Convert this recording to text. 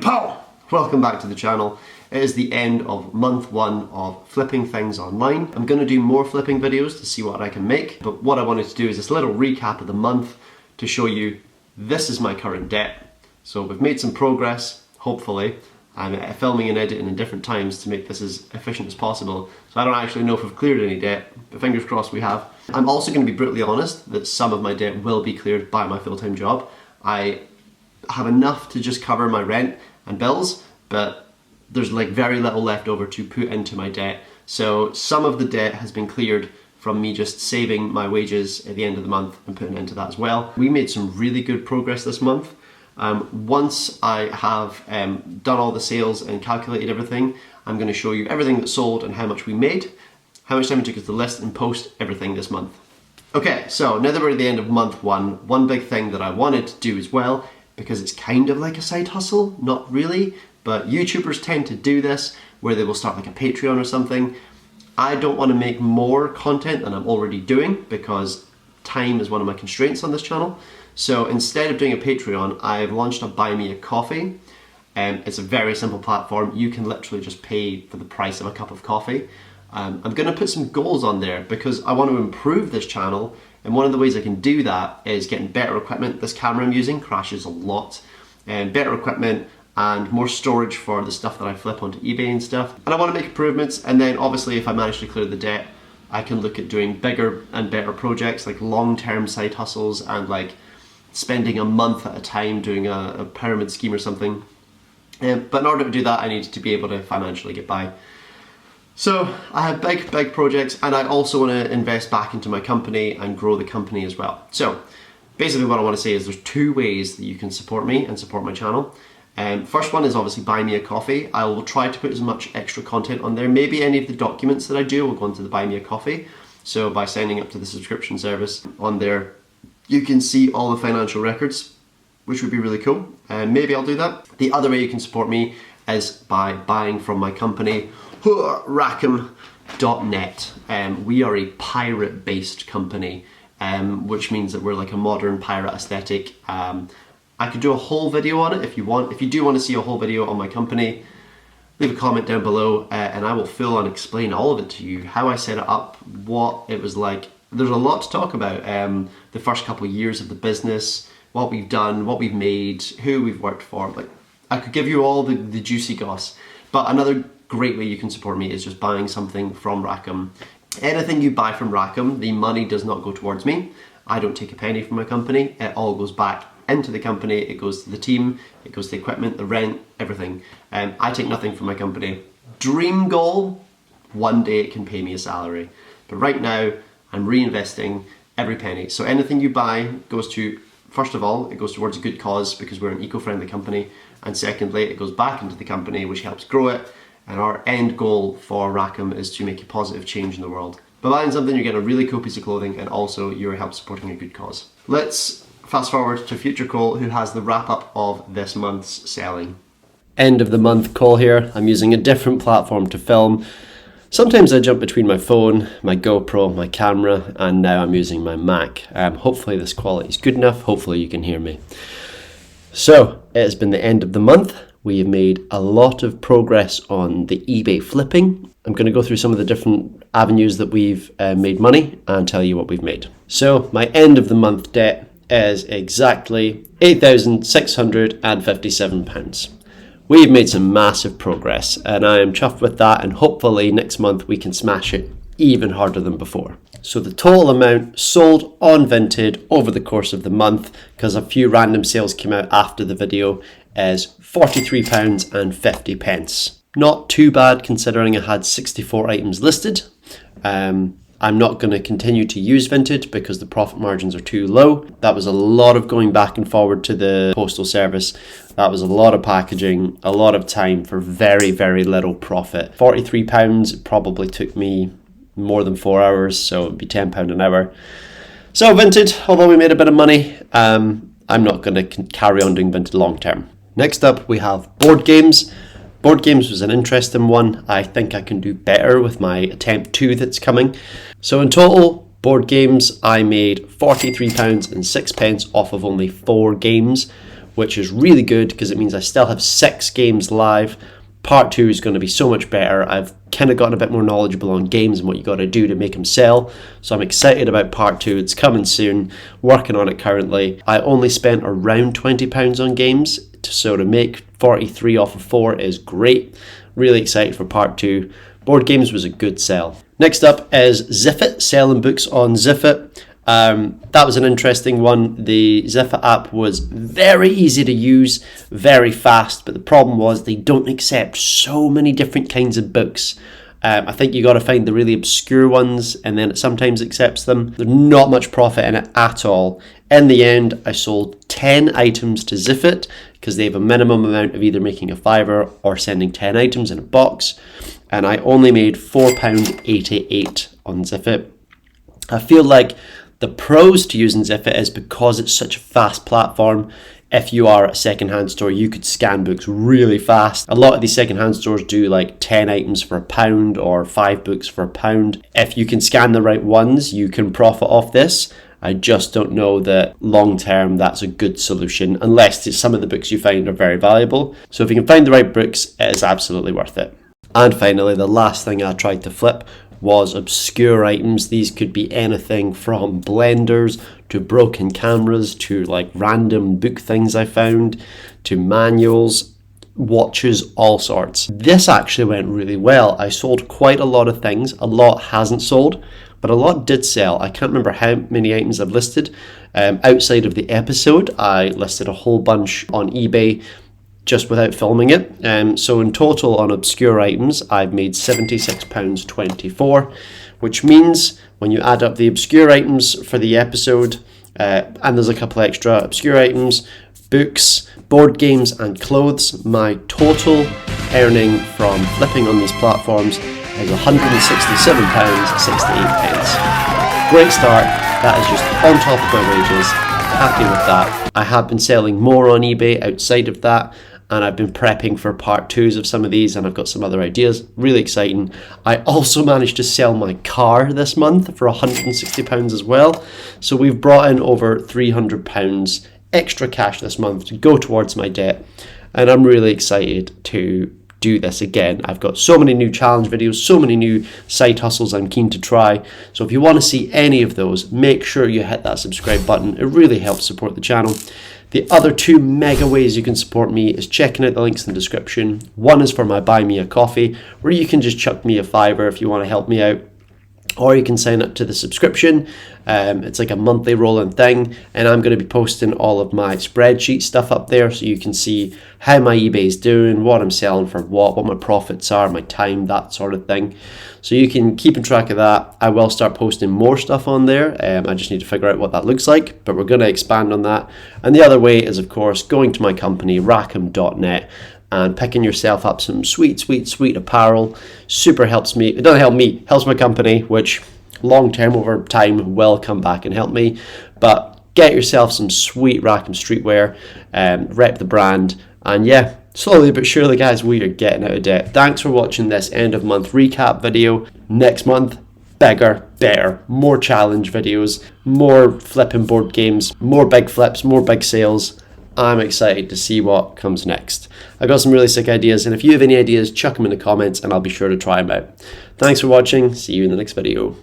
Pow! Welcome back to the channel. It is the end of month 1 of flipping things online. I'm going to do more flipping videos to see what I can make, but what I wanted to do is this little recap of the month to show you this is my current debt. So we've made some progress, hopefully. I'm filming and editing in different times to make this as efficient as possible. So I don't actually know if we've cleared any debt, but fingers crossed we have. I'm also going to be brutally honest that some of my debt will be cleared by my full-time job. I have enough to just cover my rent and bills, but there's like very little left over to put into my debt. So some of the debt has been cleared from me just saving my wages at the end of the month and putting into that as well. We made some really good progress this month. Once I have done all the sales and calculated everything, I'm going to show you everything that sold and how much we made, how much time it took us to list and post everything this month. Okay, so now that we're at the end of month 1, one big thing that I wanted to do as well, because it's kind of like a side hustle, not really, but YouTubers tend to do this where they will start like a Patreon or something. I don't want to make more content than I'm already doing because time is one of my constraints on this channel. So instead of doing a Patreon, I've launched a Buy Me a Coffee. It's a very simple platform. You can literally just pay for the price of a cup of coffee. I'm going to put some goals on there because I want to improve this channel, and one of the ways I can do that is getting better equipment. This camera I'm using crashes a lot, and better equipment and more storage for the stuff that I flip onto eBay and stuff. And I want to make improvements, and then obviously if I manage to clear the debt, I can look at doing bigger and better projects like long-term side hustles and like spending a month at a time doing a pyramid scheme or something. But in order to do that, I need to be able to financially get by. So I have big projects, and I also want to invest back into my company and grow the company as well. So basically what I want to say is there's 2 ways that you can support me and support my channel. First one is obviously Buy Me a Coffee. I will try to put as much extra content on there. Maybe any of the documents that I do will go into the Buy Me a Coffee. So by signing up to the subscription service on there, you can see all the financial records, which would be really cool. Maybe I'll do that. The other way you can support me is by buying from my company, Rackham.net. We are a pirate-based company, which means that we're like a modern pirate aesthetic. I could do a whole video on it if you want. If you do want to see a whole video on my company, leave a comment down below and I will full on explain all of it to you, how I set it up, what it was like. There's a lot to talk about. The first couple of years of the business, what we've done, what we've made, who we've worked for. Like, I could give you all the juicy goss. But another great way you can support me is just buying something from Rackham. Anything you buy from Rackham, the money does not go towards me. I don't take a penny from my company. It all goes back into the company. It goes to the team, it goes to the equipment, the rent, everything. I take nothing from my company. Dream goal, one day it can pay me a salary. But right now, I'm reinvesting every penny. So anything you buy goes to, first of all, it goes towards a good cause because we're an eco-friendly company. And secondly, it goes back into the company, which helps grow it. And our end goal for Rackham is to make a positive change in the world. By buying something, you're getting a really cool piece of clothing, and also you're help supporting a good cause. Let's fast forward to future Cole, who has the wrap up of this month's selling. End of the month Cole here. I'm using a different platform to film. Sometimes I jump between my phone, my GoPro, my camera, and now I'm using my Mac. Hopefully this quality is good enough. Hopefully you can hear me. So it has been the end of the month. We have made a lot of progress on the eBay flipping. I'm going to go through some of the different avenues that we've made money and tell you what we've made. So my end of the month debt is exactly £8,657. We've made some massive progress and I am chuffed with that, and hopefully next month we can smash it even harder than before. So the total amount sold on Vinted over the course of the month, because a few random sales came out after the video, is £43.50. Not too bad considering I had 64 items listed. I'm not going to continue to use Vinted because the profit margins are too low. That was a lot of going back and forward to the postal service. That was a lot of packaging, a lot of time for very, very little profit. £43 probably took me more than 4 hours, so it'd be £10 an hour. So Vinted, although we made a bit of money, I'm not going to carry on doing Vinted long term. Next up, we have board games. Board games was an interesting one. I think I can do better with my attempt 2 that's coming. So in total, board games, I made £43.06 off of only 4 games, which is really good because it means I still have 6 games live. Part 2 is going to be so much better. I've kind of gotten a bit more knowledgeable on games and what you got to do to make them sell. So I'm excited about part 2. It's coming soon. Working on it currently. I only spent around £20 on games, so to make 43 off of 4 is great. Really excited for part 2. Board games was a good sell. Next up is ZIFFIT, selling books on ZIFFIT. That was an interesting one. The ZIFFIT app was very easy to use, very fast, but the problem was they don't accept so many different kinds of books. I think you got to find the really obscure ones, and then it sometimes accepts them. There's not much profit in it at all. In the end, I sold 10 items to ZIFFIT because they have a minimum amount of either making a fiver or sending 10 items in a box, and I only made £4.88 on ZIFFIT. I feel like the pros to using ZIFFIT is because it's such a fast platform. If you are at a secondhand store, you could scan books really fast. A lot of these secondhand stores do like 10 items for £1 or 5 books for £1. If you can scan the right ones, you can profit off this. I just don't know that long term that's a good solution unless some of the books you find are very valuable. So if you can find the right books, it is absolutely worth it. And finally, the last thing I tried to flip was obscure items. These could be anything from blenders to broken cameras to like random book things I found to manuals, watches, all sorts. This actually went really well. I sold quite a lot of things. A lot hasn't sold, but a lot did sell. I can't remember how many items I've listed. Outside of the episode, I listed a whole bunch on eBay just without filming it. So in total on obscure items, I've made £76.24, which means when you add up the obscure items for the episode, and there's a couple extra obscure items, books, board games and clothes, my total earning from flipping on these platforms is £167.68. Great start. That is just on top of my wages. Happy with that. I have been selling more on eBay outside of that, and I've been prepping for part 2s of some of these, and I've got some other ideas. Really exciting. I also managed to sell my car this month for £160 as well. So we've brought in over £300 extra cash this month to go towards my debt, and I'm really excited to do this again. I've got so many new challenge videos, so many new side hustles I'm keen to try. So if you want to see any of those, make sure you hit that subscribe button. It really helps support the channel. The other 2 mega ways you can support me is checking out the links in the description. One is for my Buy Me a Coffee, where you can just chuck me a fiver if you want to help me out. Or you can sign up to the subscription. It's like a monthly rolling thing, and I'm going to be posting all of my spreadsheet stuff up there so you can see how my eBay is doing, what I'm selling for what my profits are, my time, that sort of thing. So you can keep in track of that. I will start posting more stuff on there. I just need to figure out what that looks like, but we're going to expand on that. And the other way is, of course, going to my company, rackham.net, and picking yourself up some sweet apparel. Super helps me. It doesn't help me, helps my company, which long term over time will come back and help me. But get yourself some sweet Rackham streetwear, rep the brand, and yeah, slowly but surely, guys, we are getting out of debt. Thanks for watching this end of month recap video. Next month, bigger, better, more challenge videos, more flipping board games, more big flips, more big sales. I'm excited to see what comes next. I've got some really sick ideas, and if you have any ideas, chuck them in the comments and I'll be sure to try them out. Thanks for watching. See you in the next video.